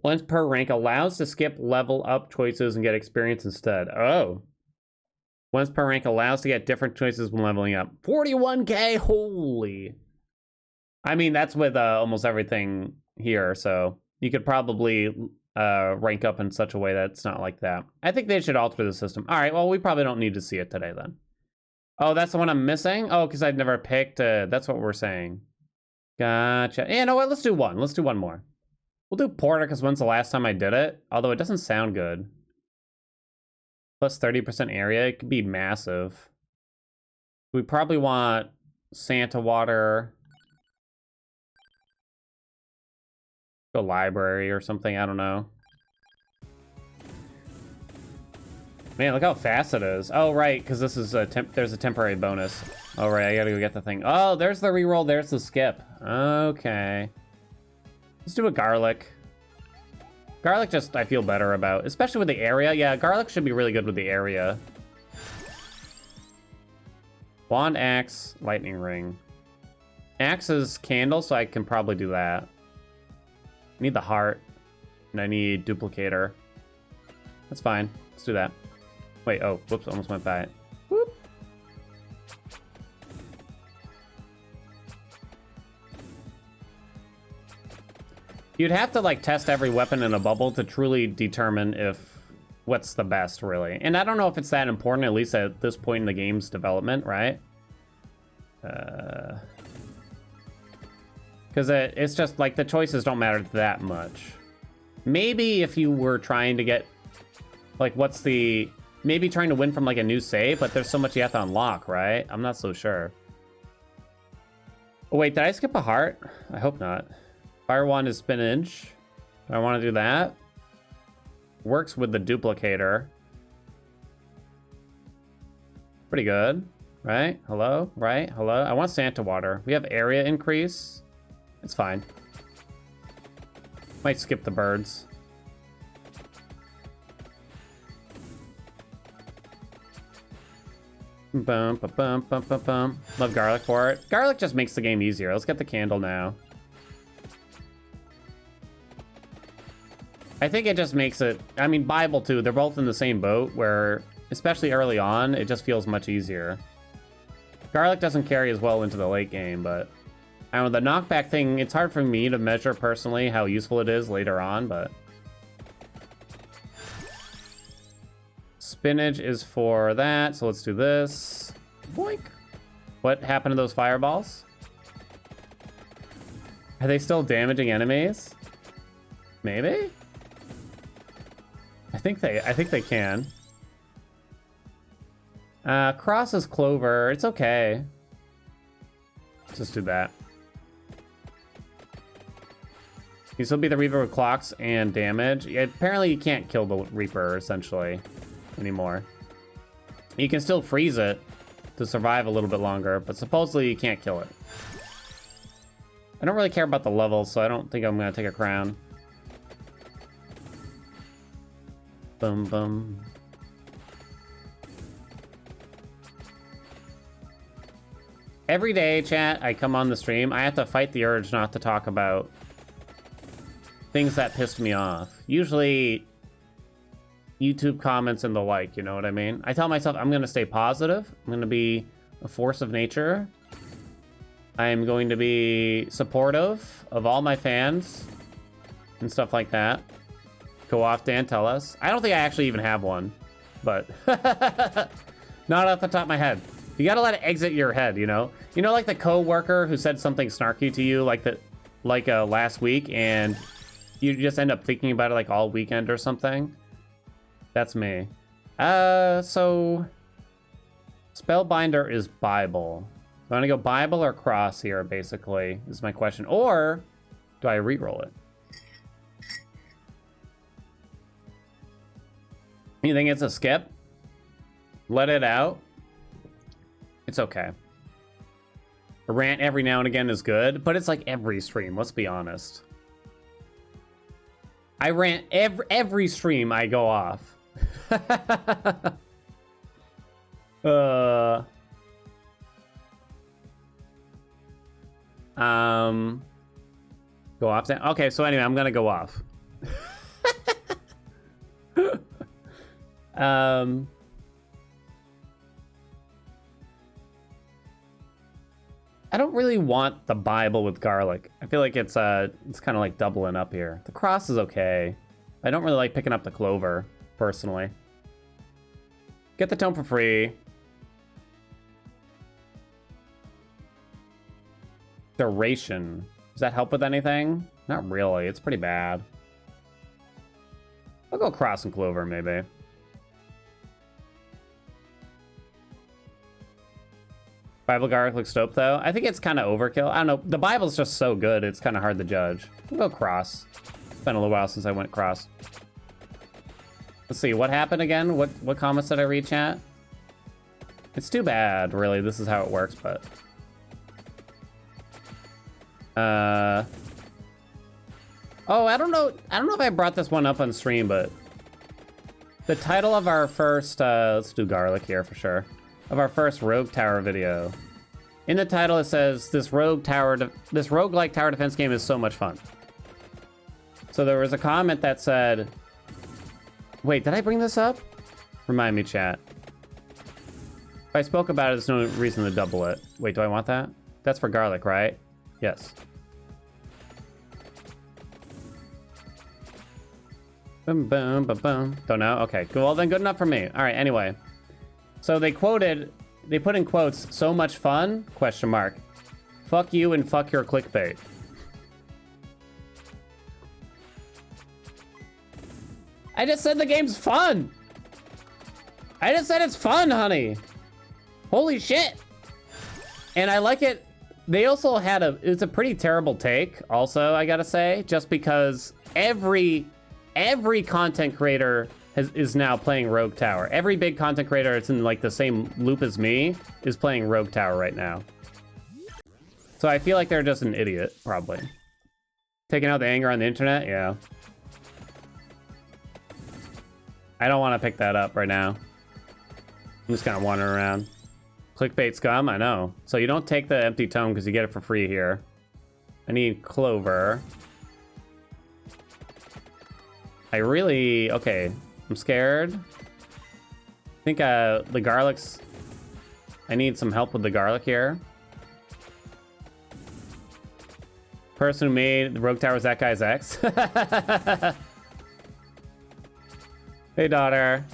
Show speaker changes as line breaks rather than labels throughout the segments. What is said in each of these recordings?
Once per rank allows to skip level up choices and get experience instead. Oh. Once per rank allows to get different choices when leveling up. 41k, holy. I mean, that's with almost everything here, so you could probably rank up in such a way that it's not like that. I think they should alter the system. All right, well, we probably don't need to see it today then. Oh, that's the one I'm missing? Oh, because I've never picked, that's what we're saying. Gotcha. Yeah, no, what? Let's do one. Let's do one more. We'll do Porter, because when's the last time I did it? Although it doesn't sound good. Plus 30% area, it could be massive. We probably want Santa Water. Go library or something, I don't know. Man, look how fast it is. Oh, right, because this is there's a temporary bonus. Oh, right, I gotta go get the thing. Oh, there's the reroll, there's the skip. Okay. Let's do a garlic. Garlic just, I feel better about, especially with the area. Yeah, garlic should be really good with the area. Wand, axe, lightning ring. Axe is candle, so I can probably do that. I need the heart, and I need duplicator. That's fine. Let's do that. Wait, oh, whoops, almost went by it. Whoop. You'd have to, like, test every weapon in a bubble to truly determine if what's the best, really. And I don't know if it's that important, at least at this point in the game's development, right? Because it's just, like, the choices don't matter that much. Maybe if you were trying to get, like, what's the... Maybe trying to win from, like, a new save, but there's so much you have to unlock, right? I'm not so sure. Oh, wait, did I skip a heart? I hope not. Fire wand is spinach. Do I want to do that? Works with the duplicator. Pretty good, right? Hello, right? Hello. I want Santa water. We have area increase. It's fine. Might skip the birds. Bum, ba, bum, bum, bum, bum. Love garlic for it. Garlic just makes the game easier. Let's get the candle now. I think it just makes it... I mean, Bible, too. They're both in the same boat, where, especially early on, it just feels much easier. Garlic doesn't carry as well into the late game, but... I don't know, the knockback thing, it's hard for me to measure personally how useful it is later on, but... Spinach is for that, so let's do this. Boink! What happened to those fireballs? Are they still damaging enemies? Maybe? I think they can. Cross is clover. It's okay. Let's just do that. You still beat the Reaper with clocks and damage. Yeah, apparently you can't kill the Reaper, essentially, anymore. You can still freeze it to survive a little bit longer, but supposedly you can't kill it. I don't really care about the levels, so I don't think I'm gonna take a crown. Bum bum. Every day, chat, I come on the stream, I have to fight the urge not to talk about things that pissed me off. Usually YouTube comments and the like, you know what I mean? I tell myself I'm gonna stay positive. I'm gonna be a force of nature. I'm going to be supportive of all my fans and stuff like that. Go off, Dan, tell us. I don't think I actually even have one, but not off the top of my head. You gotta let it exit your head, you know? You know, like the co-worker who said something snarky to you like last week, and you just end up thinking about it like all weekend or something? That's me. So Spellbinder is Bible. Do I want to go Bible or cross here, basically, is my question. Or do I re-roll it? You think it's a skip? Let it out. It's okay. A rant every now and again is good, but it's like every stream, let's be honest. I rant every stream I go off. Go off. Okay, so anyway, I'm gonna go off. Um, I don't really want the Bible with garlic. I feel like it's kind of like doubling up here. The cross is okay. I don't really like picking up the clover, personally. Get the tome for free. Duration. Does that help with anything? Not really. It's pretty bad. I'll go cross and clover, maybe. Bible garlic soap, though. I think it's kind of overkill. I don't know. The Bible's just so good, it's kind of hard to judge. We'll go cross. It's been a little while since I went cross. Let's see, what happened again? What comments did I read, chat? It's too bad, really. This is how it works, but... Oh, I don't know if I brought this one up on stream, but... The title of our first, let's do garlic here for sure. Of our first Rogue Tower video. In the title, it says, this roguelike tower defense game is so much fun. So there was a comment that said... Wait, did I bring this up? Remind me, chat. If I spoke about it, there's no reason to double it. Wait, do I want that? That's for garlic, right? Yes. Boom, boom, boom, boom. Don't know? Okay, well then good enough for me. All right, anyway. So they put in quotes, so much fun, question mark. Fuck you and fuck your clickbait. I just said the game's fun. I just said it's fun, honey. Holy shit. And I like it. They also had it's a pretty terrible take also, I gotta say, just because every content creator is now playing Rogue Tower. Every big content creator that's in like the same loop as me is playing Rogue Tower right now. So I feel like they're just an idiot, probably. Taking out the anger on the internet, yeah. I don't want to pick that up right now. I'm just kind of wandering around. Clickbait scum, I know. So you don't take the empty tome because you get it for free here. I need clover. Okay, I'm scared. I think the garlic's... I need some help with the garlic here. Person who made the Rogue Tower was that guy's ex. Hey, daughter.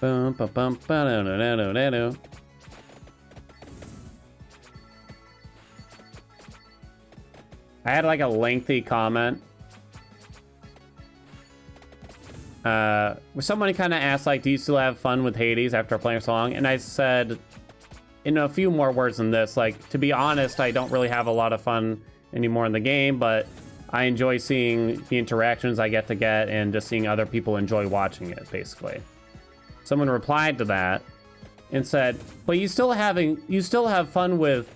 Boom, ba, bum, ba, do, do, do, do, do. I had like a lengthy comment. Somebody kind of asked, like, do you still have fun with Hades after playing so long? And I said, in a few more words than this, like, to be honest, I don't really have a lot of fun anymore in the game, but I enjoy seeing the interactions I get to get and just seeing other people enjoy watching it, basically. Someone replied to that and said, but you still have fun with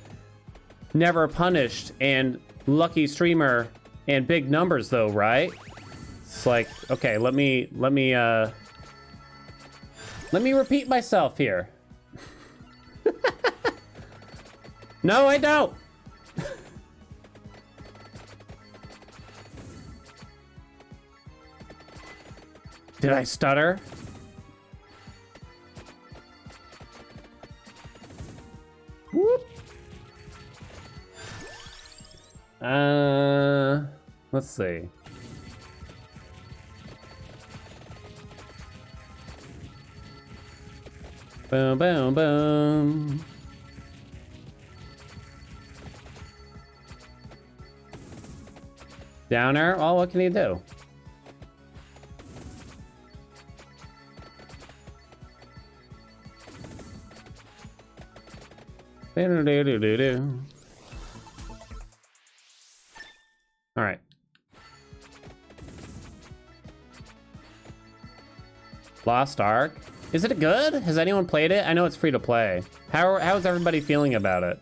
Never Punished and Lucky Streamer and Big Numbers though, right? It's like, okay, let me repeat myself here. No, I don't. Did I stutter? Whoop. Let's see. Boom, boom, boom. Downer? Oh, what can you do? All right. Lost Ark. Is it good? Has anyone played it? I know it's free to play. How's everybody feeling about it?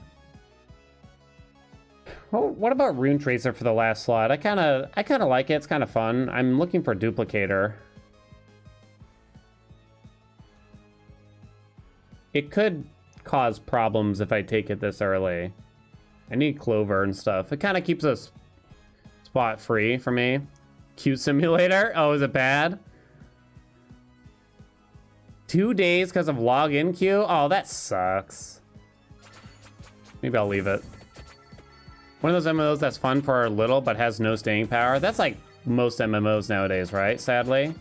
Well, what about Rune Tracer for the last slot? I kind of like it. It's kind of fun. I'm looking for Duplicator. It could cause problems if I take it this early. I need clover and stuff. It kind of keeps us spot free for me. Queue simulator? Oh, is it bad? 2 days because of login queue? Oh, that sucks. Maybe I'll leave it. One of those MMOs that's fun for a little but has no staying power. That's like most MMOs nowadays, right? Sadly.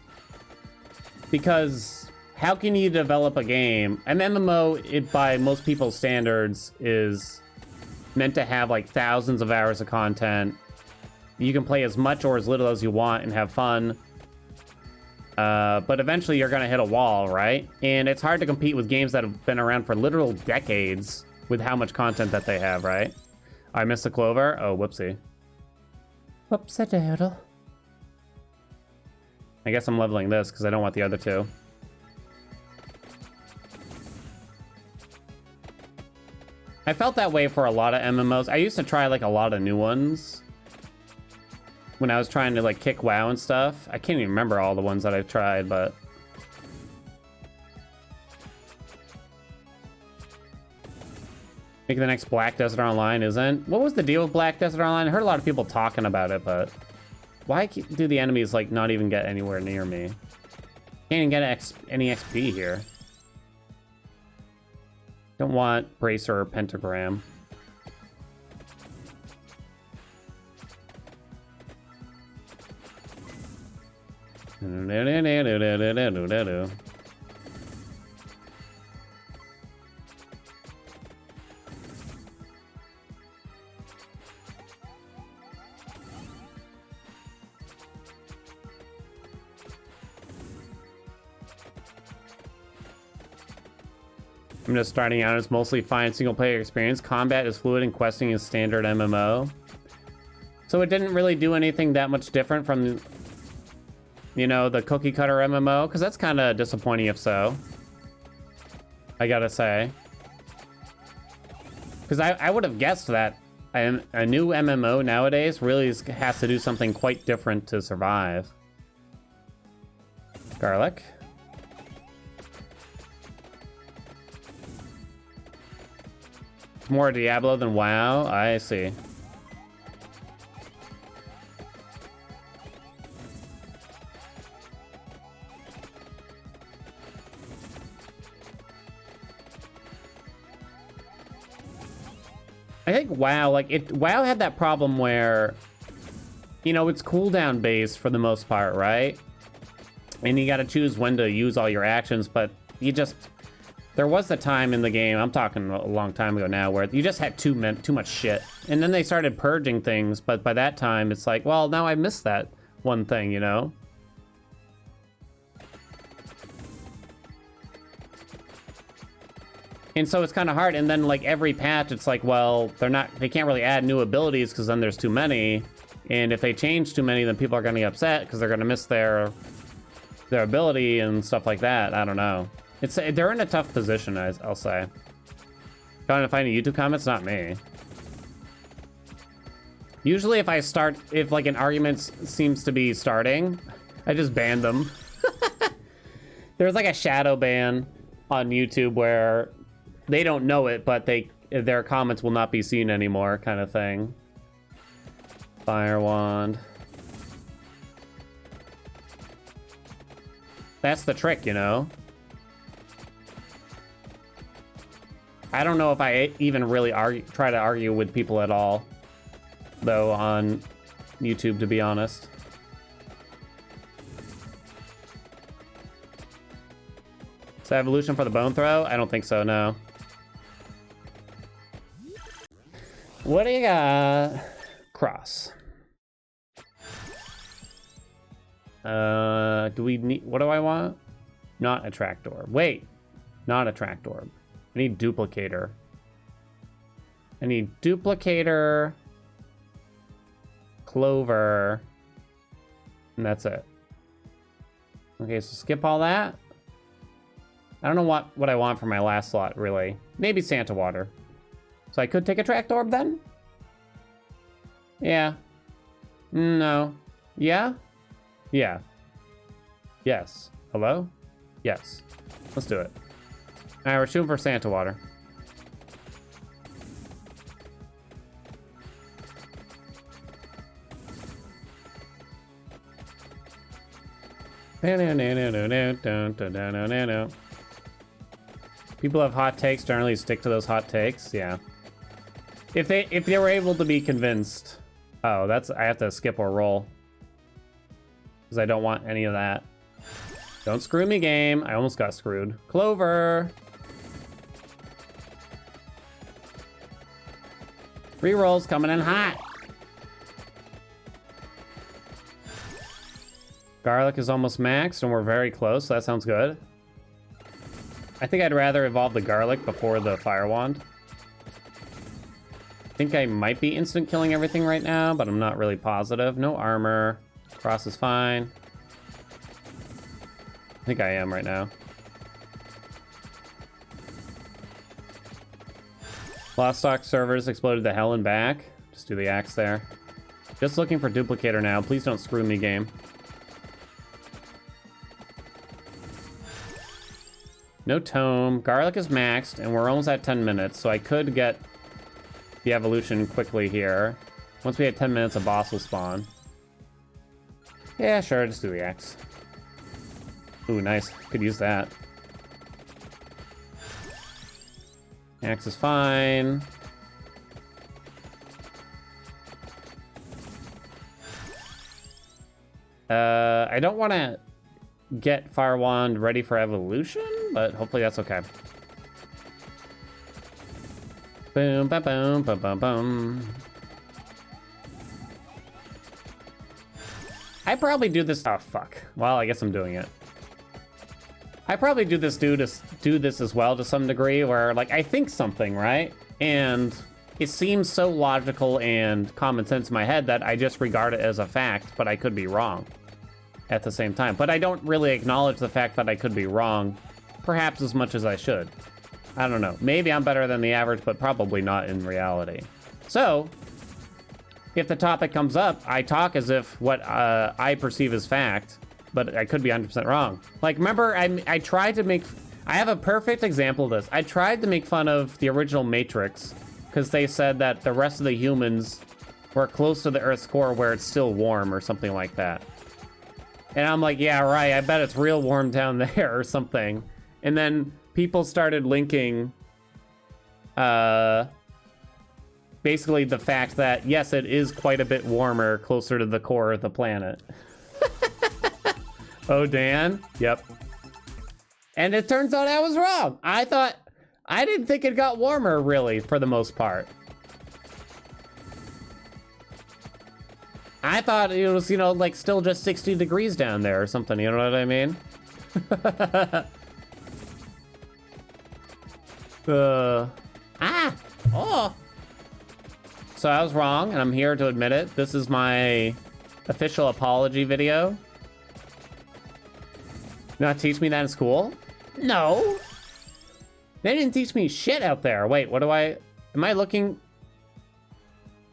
Because how can you develop a game? An MMO, by most people's standards, is meant to have like thousands of hours of content. You can play as much or as little as you want and have fun. But eventually you're gonna hit a wall, right? And it's hard to compete with games that have been around for literal decades with how much content that they have, right? I missed the clover. Oh, whoopsie. Whoopsie-doodle. I guess I'm leveling this because I don't want the other two. I felt that way for a lot of MMOs. I used to try like a lot of new ones when I was trying to like kick WoW and stuff. I can't even remember all the ones that I've tried, but maybe the next Black Desert Online isn't. What was the deal with Black Desert Online? I heard a lot of people talking about it, but why do the enemies like not even get anywhere near me? Can't even get any XP here. Don't want Bracer or Pentagram. I'm just starting out. It's mostly fine single player experience. Combat is fluid and questing is standard MMO. So it didn't really do anything that much different from, you know, the cookie cutter MMO, because that's kind of disappointing if so. I gotta say. Because I would have guessed that a new MMO nowadays really has to do something quite different to survive. Garlic. More Diablo than WoW? I see. I think WoW, WoW had that problem where, you know, it's cooldown based for the most part, right? And you gotta choose when to use all your actions, but there was a time in the game, I'm talking a long time ago now, where you just had too much shit. And then they started purging things, but by that time, it's like, well, now I missed that one thing, you know? And so it's kind of hard, and then like every patch, it's like, well, they can't really add new abilities because then there's too many. And if they change too many, then people are gonna be upset because they're gonna miss their ability and stuff like that. I don't know. They're in a tough position, I'll say. Trying to find a YouTube comment, it's not me. Usually if like an argument seems to be starting, I just ban them. There's like a shadow ban on YouTube where they don't know it, but their comments will not be seen anymore, kind of thing. Fire wand. That's the trick, you know? I don't know if I even really try to argue with people at all, though, on YouTube, to be honest. Is that evolution for the bone throw? I don't think so, no. What do you got? Cross. Do we need... What do I want? Not attract orb. Wait. Not attract orb. I need duplicator. I need duplicator, clover, and that's it. Okay, so skip all that. I don't know what I want for my last slot, really. Maybe Santa water. So I could take a tract orb then? Yeah. No. Yeah? Yeah. Yes. Hello? Yes. Let's do it. Alright, we're shooting for Santa water. People have hot takes, generally stick to those hot takes, yeah. If they were able to be convinced. Oh, I have to skip or roll. Because I don't want any of that. Don't screw me, game. I almost got screwed. Clover. Rerolls coming in hot. Garlic is almost maxed, and we're very close, so that sounds good. I think I'd rather evolve the garlic before the fire wand. I think I might be instant killing everything right now, but I'm not really positive. No armor. Cross is fine. I think I am right now. Lost stock servers exploded to hell and back. Just do the axe there. Just looking for duplicator now. Please don't screw me, game. No tome. Garlic is maxed, and we're almost at 10 minutes, so I could get the evolution quickly here. Once we hit 10 minutes, a boss will spawn. Yeah, sure, just do the axe. Ooh, nice. Could use that. Axe is fine. I don't want to get Fire Wand ready for evolution, but hopefully that's okay. Boom, ba boom, ba ba boom. I probably do this. Oh fuck. Well, I guess I'm doing it. I probably do this as well to some degree, where like I think something, right? And it seems so logical and common sense in my head that I just regard it as a fact, but I could be wrong at the same time. But I don't really acknowledge the fact that I could be wrong, perhaps as much as I should. I don't know. Maybe I'm better than the average, but probably not in reality. So, if the topic comes up, I talk as if what I perceive as fact, but I could be 100% wrong. Like, remember, I tried to make... I have a perfect example of this. I tried to make fun of the original Matrix, because they said that the rest of the humans were close to the Earth's core where it's still warm or something like that. And I'm like, yeah, right, I bet it's real warm down there or something. And then people started linking basically the fact that, yes, it is quite a bit warmer closer to the core of the planet. Oh, Dan? Yep. And it turns out I was wrong. I didn't think it got warmer, really, for the most part. I thought it was, you know, like still just 60 degrees down there or something, you know what I mean? Oh. So I was wrong, and I'm here to admit it. This is my official apology video. Not teach me that in school? No. They didn't teach me shit out there. Wait, what do I... Am I looking...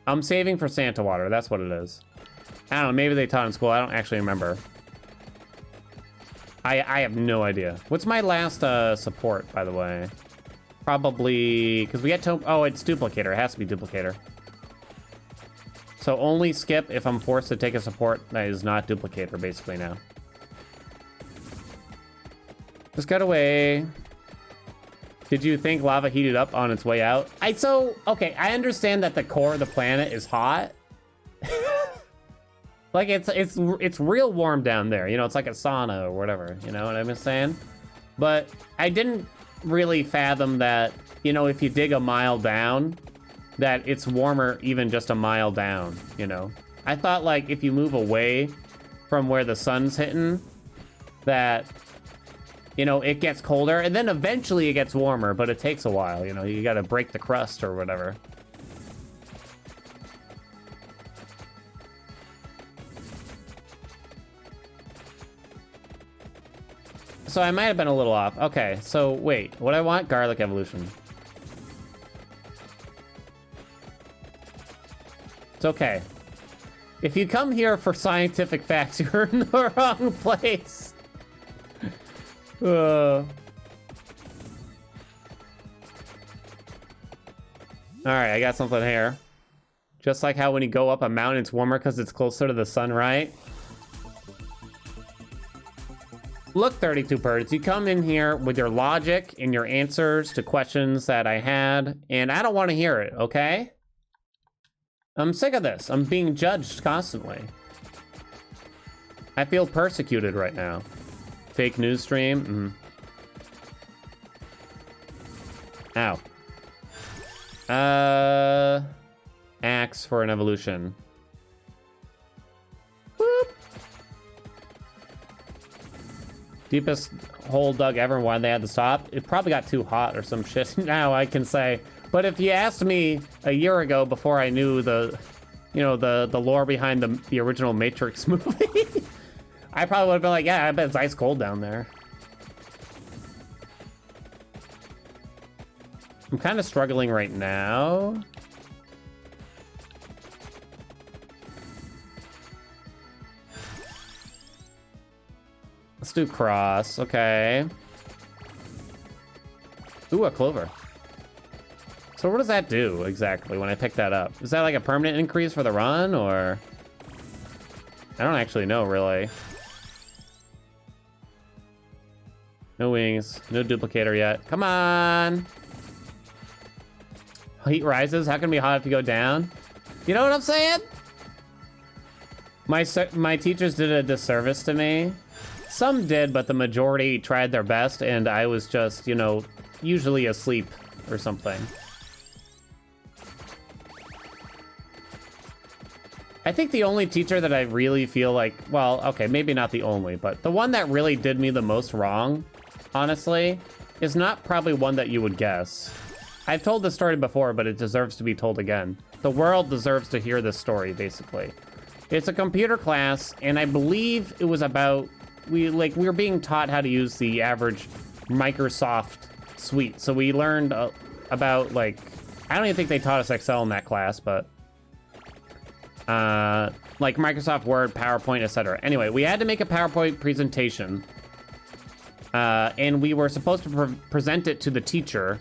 I'm saving for Santa water. That's what it is. I don't know. Maybe they taught in school. I don't actually remember. I have no idea. What's my last support, by the way? Probably... Because we had to... Oh, it's duplicator. It has to be duplicator. So only skip if I'm forced to take a support that is not duplicator, basically, now. Just got away. Did you think lava heated up on its way out? Okay, I understand that the core of the planet is hot. Like, it's real warm down there. You know, it's like a sauna or whatever. You know what I'm saying? But I didn't really fathom that, you know, if you dig a mile down, that it's warmer even just a mile down, you know? I thought, like, if you move away from where the sun's hitting, that... You know, it gets colder, and then eventually it gets warmer, but it takes a while, you know? You gotta break the crust or whatever. So I might have been a little off. Okay, so wait. What I want? Garlic evolution. It's okay. If you come here for scientific facts, you're in the wrong place. All right, I got something here. Just like how when you go up a mountain, it's warmer because it's closer to the sun, right? Look, 32 birds, you come in here with your logic and your answers to questions that I had, and I don't want to hear it, okay? I'm sick of this. I'm being judged constantly. I feel persecuted right now. Fake news stream? Ow. Axe for an evolution. Boop. Deepest hole dug ever. Why they had to stop? It probably got too hot or some shit. Now I can say. But if you asked me a year ago, before I knew the lore behind the original Matrix movie, I probably would have been like, yeah, I bet it's ice cold down there. I'm kind of struggling right now. Let's do cross, okay. Ooh, a clover. So what does that do exactly when I pick that up? Is that like a permanent increase for the run, or? I don't actually know, really. No wings, no duplicator yet. Come on. Heat rises, how can it be hot if you go down? You know what I'm saying? My teachers did a disservice to me. Some did, but the majority tried their best, and I was just, you know, usually asleep or something. I think the only teacher that I really feel like, well, okay, maybe not the only, but the one that really did me the most wrong, honestly, is not probably one that you would guess. I've told this story before, but it deserves to be told again. The world deserves to hear this story, basically. It's a computer class, and I believe it was about, we were being taught how to use the average Microsoft suite. So we learned about, like, I don't even think they taught us Excel in that class, but like Microsoft Word, PowerPoint, etc. Anyway, we had to make a PowerPoint presentation, and we were supposed to present it to the teacher.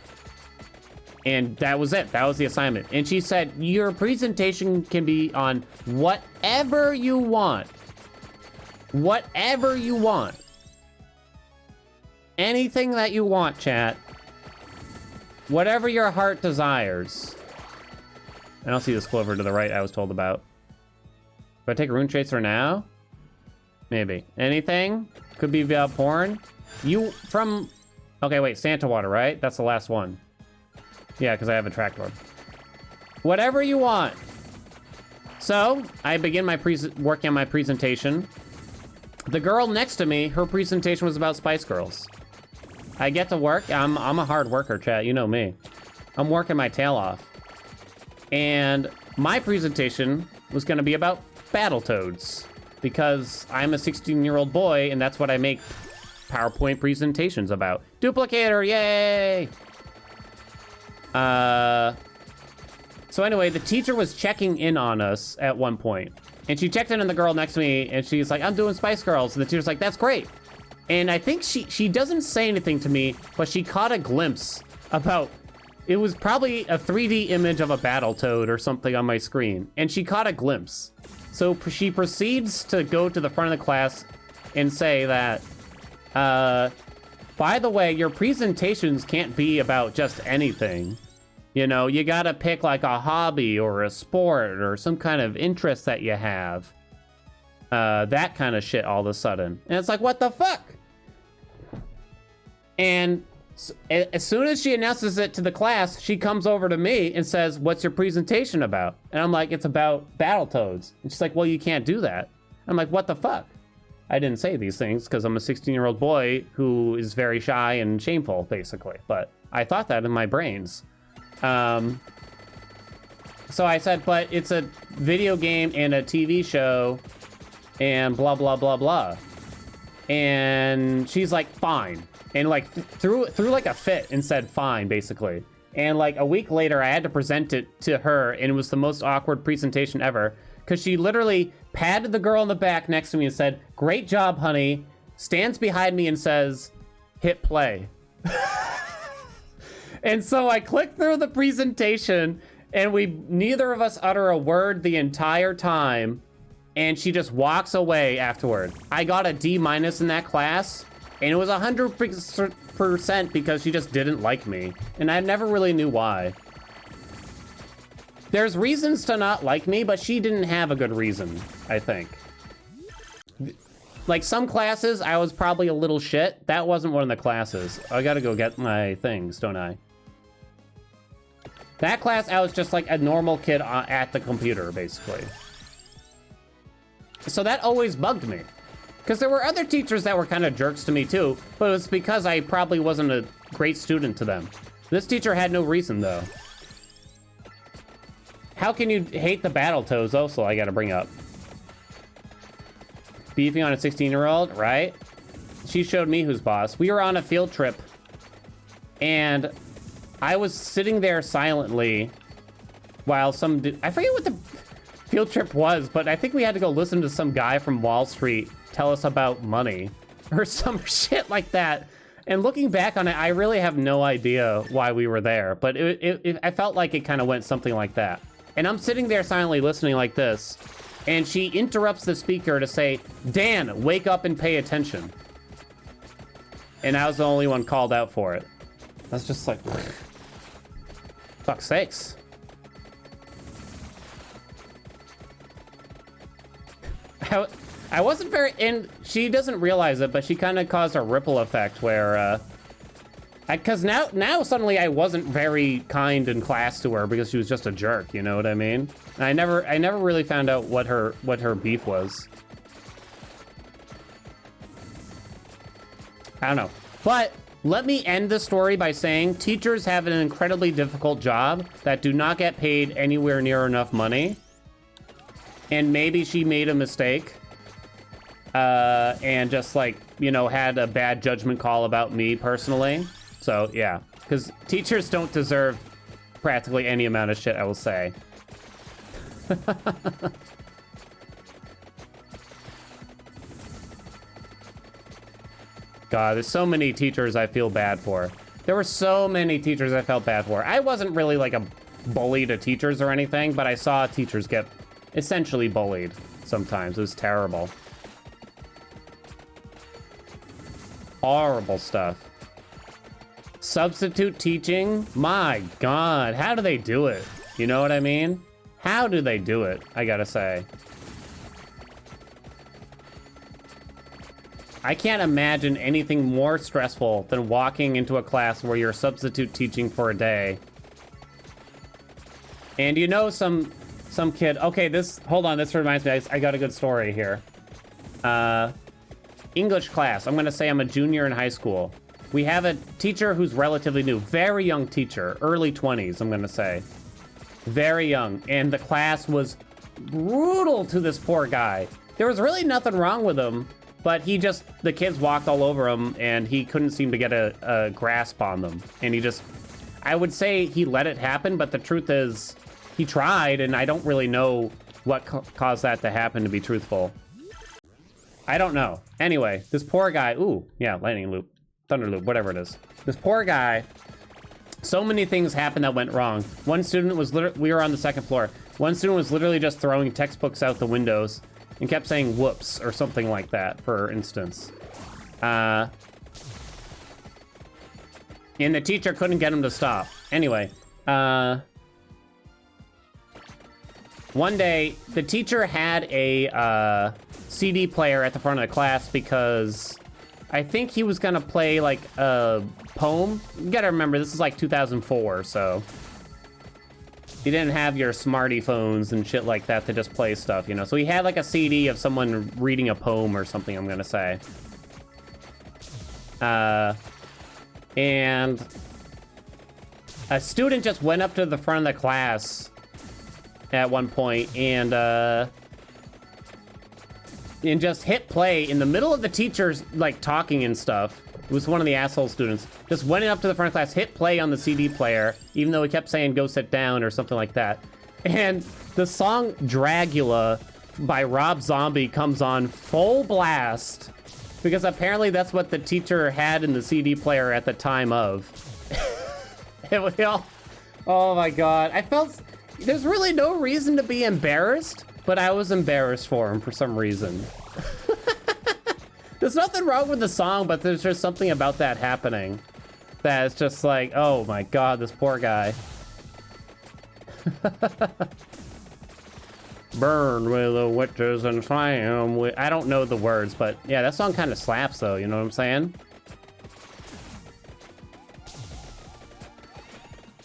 And that was it. That was the assignment. And she said, your presentation can be on whatever you want. Whatever you want. Anything that you want, chat. Whatever your heart desires. I don't see this clover to the right I was told about. Do I take a rune chaser now? Maybe. Anything? Could be via porn. You from... Okay, wait. Santa water, right? That's the last one. Yeah, because I have a tractor. Whatever you want. So, I begin my working on my presentation. The girl next to me, her presentation was about Spice Girls. I get to work. I'm a hard worker, chat. You know me. I'm working my tail off. And my presentation was going to be about Battletoads. Because I'm a 16-year-old boy, and that's what I make PowerPoint presentations about. Duplicator, yay! So anyway, the teacher was checking in on us at one point, and she checked in on the girl next to me, and she's like, I'm doing Spice Girls. And the teacher's like, that's great. And I think she doesn't say anything to me, but she caught a glimpse about, it was probably a 3D image of a Battletoad or something on my screen. And she caught a glimpse. So she proceeds to go to the front of the class and say that, by the way, your presentations can't be about just anything. You know, you gotta pick like a hobby or a sport or some kind of interest that you have. That kind of shit all of a sudden. And it's like, what the fuck? And as soon as she announces it to the class, she comes over to me and says, what's your presentation about? And I'm like, it's about Battletoads. And she's like, well, you can't do that. I'm like, what the fuck? I didn't say these things because I'm a 16-year-old boy who is very shy and shameful, basically. But I thought that in my brains. So I said, but it's a video game and a TV show and blah, blah, blah, blah. And she's like, fine. And like threw like a fit and said, fine, basically. And like a week later, I had to present it to her, and it was the most awkward presentation ever. Because she literally patted the girl in the back next to me and said, great job, honey. Stands behind me and says, hit play. And so I clicked through the presentation, and neither of us utter a word the entire time. And she just walks away afterward. I got a D- in that class. And it was 100% because she just didn't like me. And I never really knew why. There's reasons to not like me, but she didn't have a good reason, I think. Like some classes, I was probably a little shit. That wasn't one of the classes. I gotta go get my things, don't I? That class, I was just like a normal kid at the computer, basically. So that always bugged me. Because there were other teachers that were kind of jerks to me too, but it was because I probably wasn't a great student to them. This teacher had no reason though. How can you hate the Battletoads also, I gotta bring up. Beefing on a 16-year-old, right? She showed me who's boss. We were on a field trip and I was sitting there silently while some dude, I forget what the field trip was, but I think we had to go listen to some guy from Wall Street tell us about money or some shit like that. And looking back on it, I really have no idea why we were there, but I felt like it kind of went something like that. And I'm sitting there silently listening like this, and she interrupts the speaker to say, "Dan, wake up and pay attention." And I was the only one called out for it. I was just like, fuck's sakes. I wasn't very, and she doesn't realize it, but she kind of caused a ripple effect where, because now suddenly I wasn't very kind in class to her because she was just a jerk, you know what I mean? And I never really found out what her beef was. I don't know. But let me end the story by saying teachers have an incredibly difficult job that do not get paid anywhere near enough money. And maybe she made a mistake. And just like, you know, had a bad judgment call about me personally. So yeah, because teachers don't deserve practically any amount of shit, I will say. God, there's so many teachers I feel bad for. There were so many teachers I felt bad for. I wasn't really like a bully to teachers or anything, but I saw teachers get essentially bullied sometimes. It was terrible. Horrible stuff. Substitute teaching? My God, how do they do it? You know what I mean? How do they do it, I gotta say. I can't imagine anything more stressful than walking into a class where you're substitute teaching for a day. And you know some kid, okay, hold on, this reminds me, I got a good story here. English class, I'm gonna say I'm a junior in high school. We have a teacher who's relatively new, very young teacher, early 20s, I'm gonna say. Very young, and the class was brutal to this poor guy. There was really nothing wrong with him, but the kids walked all over him, and he couldn't seem to get a grasp on them. And I would say he let it happen, but the truth is, he tried, and I don't really know what caused that to happen, to be truthful. I don't know. Anyway, this poor guy, ooh, yeah, lightning loop, thunder loop, whatever it is. This poor guy, so many things happened that went wrong. One student was we were on the second floor. One student was literally just throwing textbooks out the windows and kept saying whoops or something like that, for instance. And the teacher couldn't get him to stop. Anyway, one day, the teacher had a CD player at the front of the class because I think he was gonna play like a poem. You gotta remember, this is like 2004, so you didn't have your smarty phones and shit like that to just play stuff, you know? So he had like a CD of someone reading a poem or something, I'm gonna say. And a student just went up to the front of the class at one point and just hit play in the middle of the teachers like talking and stuff. It was one of the asshole students. Just went up to the front of class, hit play on the CD player, even though he kept saying go sit down or something like that. And the song Dragula by Rob Zombie comes on full blast because apparently that's what the teacher had in the CD player at the time of. Oh my God. I felt, there's really no reason to be embarrassed, but I was embarrassed for him for some reason. There's nothing wrong with the song, but there's just something about that happening that is just like, oh my god, this poor guy. Burn with the witches and slam with... I don't know the words, but yeah, that song kind of slaps though, you know what I'm saying?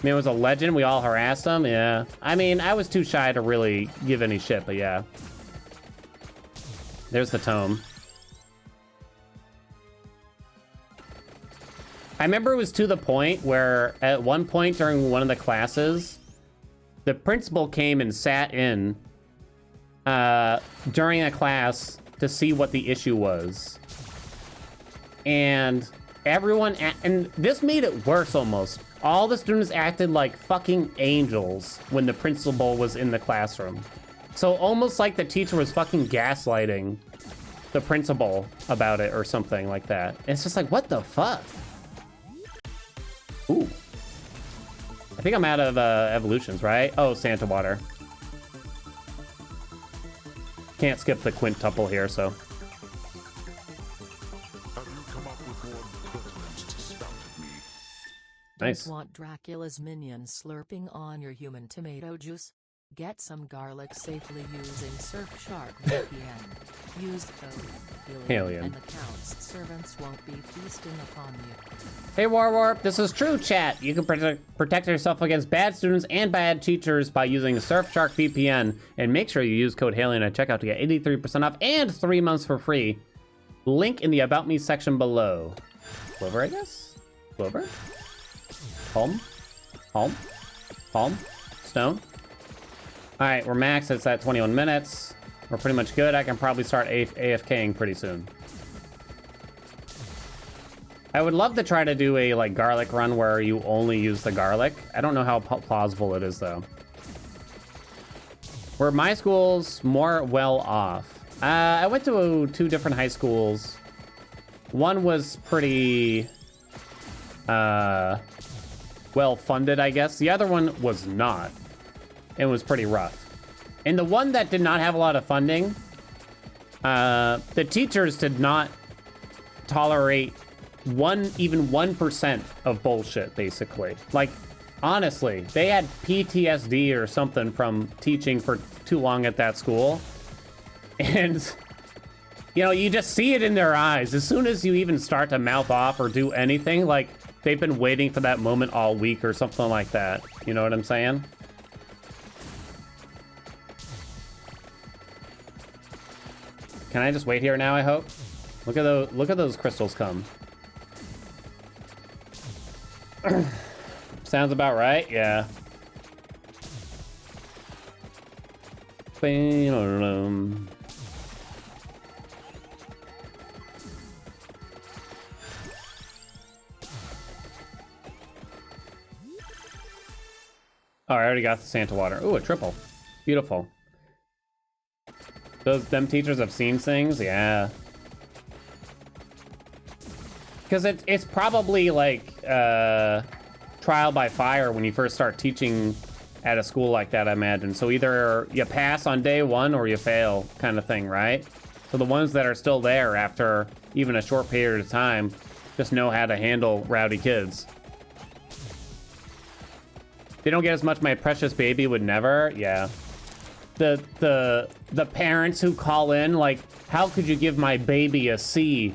I mean, it was a legend, we all harassed him, yeah. I mean, I was too shy to really give any shit, but yeah. There's the tome. I remember it was to the point where at one point during one of the classes, the principal came and sat in during a class to see what the issue was. And everyone, and this made it worse almost. All the students acted like fucking angels when the principal was in the classroom. So almost like the teacher was fucking gaslighting the principal about it or something like that. It's just like, what the fuck? Ooh. I think I'm out of evolutions, right? Oh, Santa water. Can't skip the quintuple here, so.
Have you come up with more pertinent to spout at me?
Nice.
Don't want Dracula's minions slurping on your human tomato juice? Get some garlic safely using Surfshark VPN. Use code
Haelian.
and the Count's servants won't be feasting upon you.
Hey Warwarp, this is true chat. You can protect yourself against bad students and bad teachers by using Surfshark VPN, and make sure you use code Haelian at checkout to get 83% off and 3 months for free. Link in the About Me section below. Clover, I guess? Clover? Home? Home? Home? Stone? Alright, we're maxed. It's at 21 minutes. We're pretty much good. I can probably start AFKing pretty soon. I would love to try to do a like garlic run where you only use the garlic. I don't know how plausible it is though. Were my schools more well off? I went to 2 different high schools. One was pretty well funded, I guess. The other one was not. It was pretty rough. And the one that did not have a lot of funding, the teachers did not tolerate even 1% of bullshit, basically. Like, honestly, they had PTSD or something from teaching for too long at that school. And, you know, you just see it in their eyes. As soon as you even start to mouth off or do anything, like, they've been waiting for that moment all week or something like that. You know what I'm saying? Can I just wait here now, I hope? Look at those crystals come. Sounds about right, yeah. Oh, I already got the Santa water. Ooh, a triple. Beautiful. Them teachers have seen things, yeah. Because it's probably like trial by fire when you first start teaching at a school like that, I imagine. So either you pass on day one or you fail, kind of thing, right? So the ones that are still there after even a short period of time just know how to handle rowdy kids. They don't get as much. My precious baby would never, yeah. The parents who call in like, how could you give my baby a C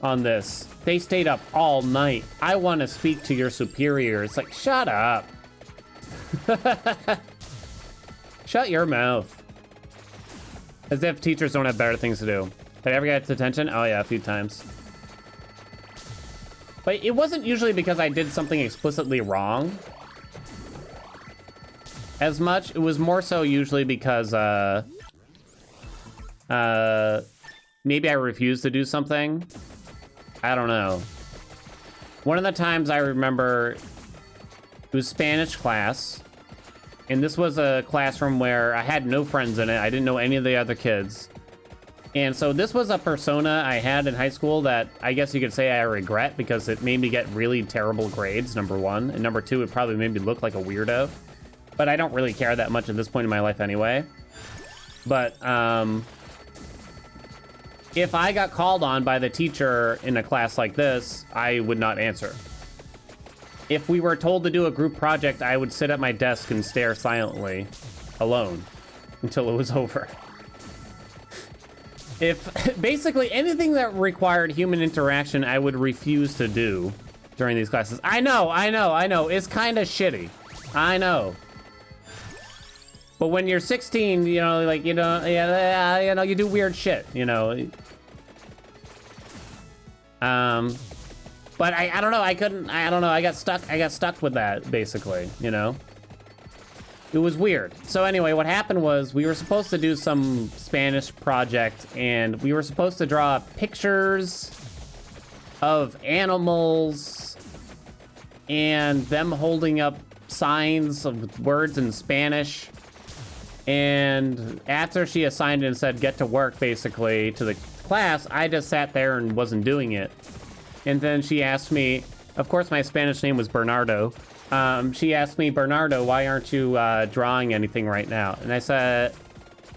on this? They stayed up all night. I want to speak to your superior. It's like, shut up. Shut your mouth. As if teachers don't have better things to do. Did I ever get detention? Oh yeah, a few times. But it wasn't usually because I did something explicitly wrong as much. It was more so usually because maybe I refused to do something. I don't know. One of the times I remember, it was Spanish class, and this was a classroom where I had no friends in it. I didn't know any of the other kids. And so this was a persona I had in high school that I guess you could say I regret, because it made me get really terrible grades, number one. And number two, it probably made me look like a weirdo. But I don't really care that much at this point in my life anyway. But if I got called on by the teacher in a class like this, I would not answer. If we were told to do a group project, I would sit at my desk and stare silently, alone, until it was over. If basically anything that required human interaction, I would refuse to do during these classes. I know. It's kind of shitty. I know. But when you're 16, you know, like, you know, yeah, you know, you do weird shit, you know. But I don't know. I don't know. I got stuck with that, basically, you know. It was weird. So anyway, what happened was we were supposed to do some Spanish project, and we were supposed to draw pictures of animals and them holding up signs of words in Spanish. And after she assigned it and said, get to work, basically, to the class, I just sat there and wasn't doing it. And then she asked me, of course, my Spanish name was Bernardo. She asked me, Bernardo, why aren't you drawing anything right now? And I said,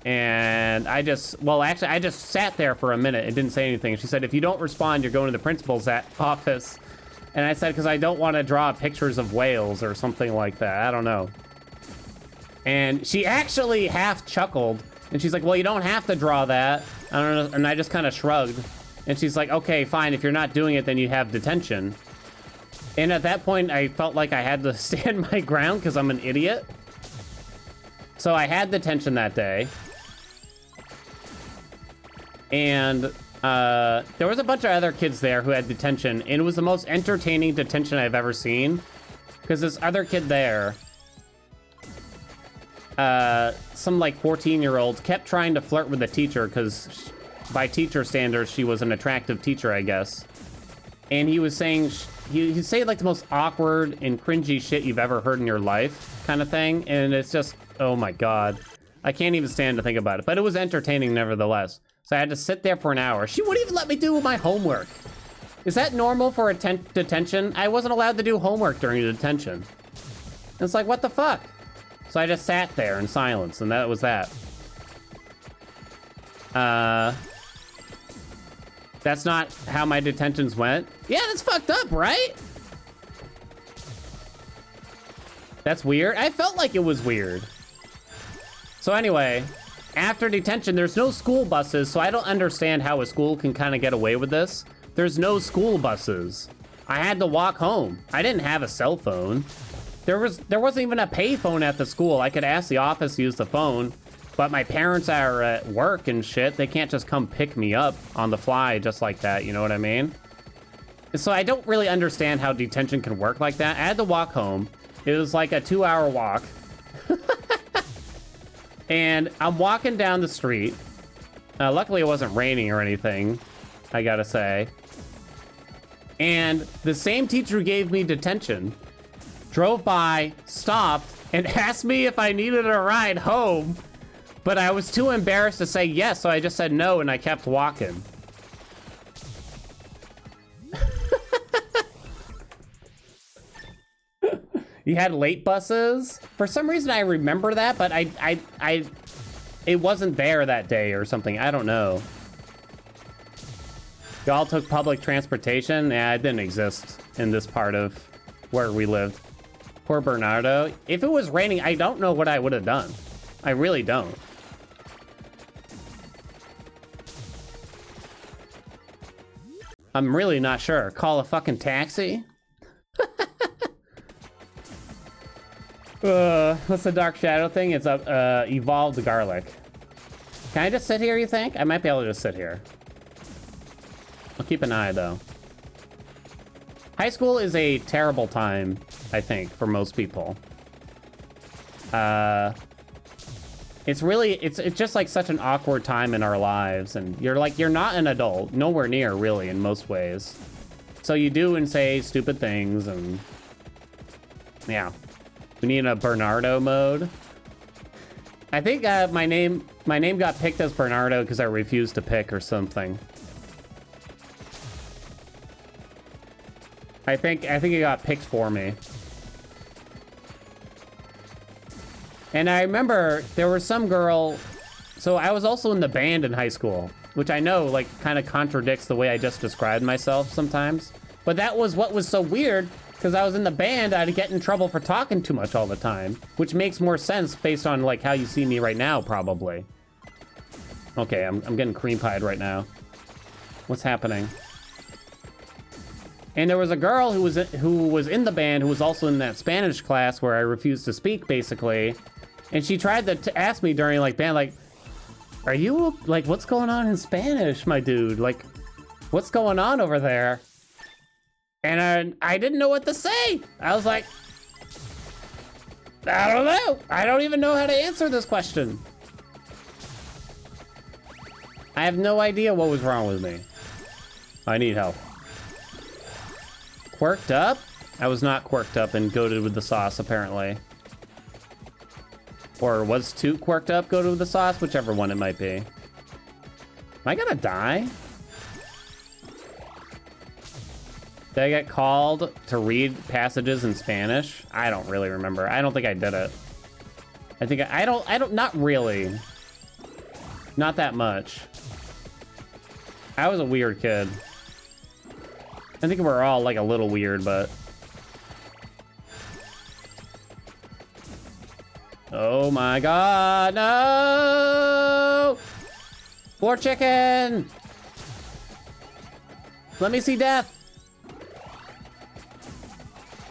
and I just, well, actually, I just sat there for a minute and didn't say anything. She said, if you don't respond, you're going to the principal's office. And I said, because I don't want to draw pictures of whales or something like that. I don't know. And she actually half chuckled. And she's like, well, you don't have to draw that. I don't know. And I just kind of shrugged. And she's like, okay, fine. If you're not doing it, then you have detention. And at that point, I felt like I had to stand my ground because I'm an idiot. So I had detention that day. And there was a bunch of other kids there who had detention. And it was the most entertaining detention I've ever seen. Because this other kid there, some like 14-year-old, kept trying to flirt with the teacher because by teacher standards, she was an attractive teacher, I guess. And he was saying, he'd say like the most awkward and cringy shit you've ever heard in your life kind of thing. And it's just, oh my God. I can't even stand to think about it. But it was entertaining nevertheless. So I had to sit there for an hour. She wouldn't even let me do my homework. Is that normal for a detention? I wasn't allowed to do homework during the detention. And it's like, what the fuck? So I just sat there in silence, and that was that. That's not how my detentions went. Yeah, that's fucked up, right? That's weird. I felt like it was weird. So anyway, after detention, there's no school buses, so I don't understand how a school can kind of get away with this. There's no school buses. I had to walk home. I didn't have a cell phone. There wasn't even a pay phone at the school. I could ask the office to use the phone, but my parents are at work and shit. They can't just come pick me up on the fly just like that, you know what I mean? So I don't really understand how detention can work like that. I had to walk home. It was like a 2-hour walk. And I'm walking down the street. Luckily it wasn't raining or anything, I gotta say. And the same teacher who gave me detention drove by, stopped, and asked me if I needed a ride home. But I was too embarrassed to say yes, so I just said no, and I kept walking. You had late buses? For some reason, I remember that, but it wasn't there that day or something. I don't know. Y'all took public transportation? Yeah, it didn't exist in this part of where we lived. Poor Bernardo. If it was raining, I don't know what I would have done. I really don't. I'm really not sure. Call a fucking taxi? What's the dark shadow thing? It's a evolved garlic. Can I just sit here, you think? I might be able to just sit here. I'll keep an eye, though. High school is a terrible time, I think, for most people. It's just like such an awkward time in our lives, and you're not an adult, nowhere near, really, in most ways. So you do and say stupid things, and yeah. We need a Bernardo mode. I think my name got picked as Bernardo because I refused to pick or something. I think it got picked for me. And I remember there was some girl, so I was also in the band in high school. which I know, like, kind of contradicts the way I just described myself sometimes. But that was what was so weird, because I was in the band, I'd get in trouble for talking too much all the time, which makes more sense based on, like, how you see me right now, probably. Okay, I'm getting cream pied right now. What's happening? And there was a girl who was in the band who was also in that Spanish class where I refused to speak, basically. And she tried to ask me during, like, band, like, are you, like, what's going on in Spanish, my dude? Like, what's going on over there? And I didn't know what to say. I was like, I don't know. I don't even know how to answer this question. I have no idea what was wrong with me. I need help. Quirked up? I was not quirked up and goated with the sauce, apparently. Or was too quirked up, goated with the sauce, whichever one it might be. Am I gonna die? Did I get called to read passages in Spanish? I don't really remember. I don't think I did it. I think I don't, not really. Not that much. I was a weird kid. I think we're all like a little weird, but... Oh my god, no! More chicken! Let me see death!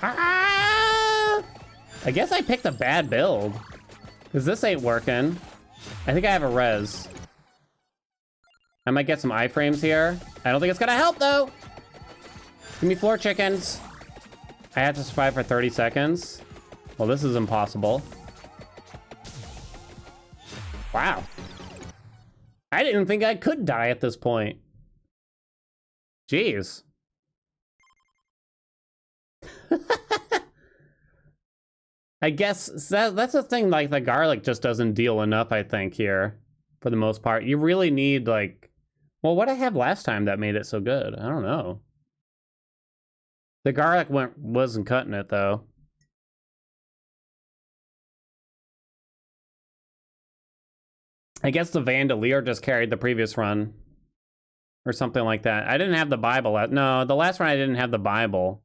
Ah! I guess I picked a bad build. Because this ain't working. I think I have a res. I might get some iframes here. I don't think it's gonna help though! Give me 4 chickens. I have to survive for 30 seconds. Well, this is impossible. Wow. I didn't think I could die at this point. Jeez. I guess that's the thing, like, the garlic just doesn't deal enough, I think, here. For the most part. You really need, like... Well, what I had last time that made it so good? I don't know. The garlic wasn't cutting it, though. I guess the Vandalier just carried the previous run. Or something like that. I didn't have the Bible. No, the last run I didn't have the Bible.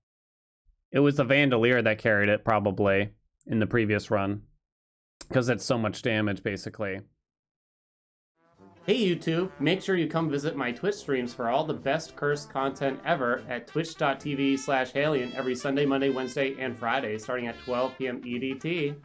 It was the Vandalier that carried it, probably, in the previous run. Because it's so much damage, basically. Hey YouTube, make sure you come visit my Twitch streams for all the best cursed content ever at twitch.tv/Haelian every Sunday, Monday, Wednesday, and Friday, starting at 12 p.m. EDT.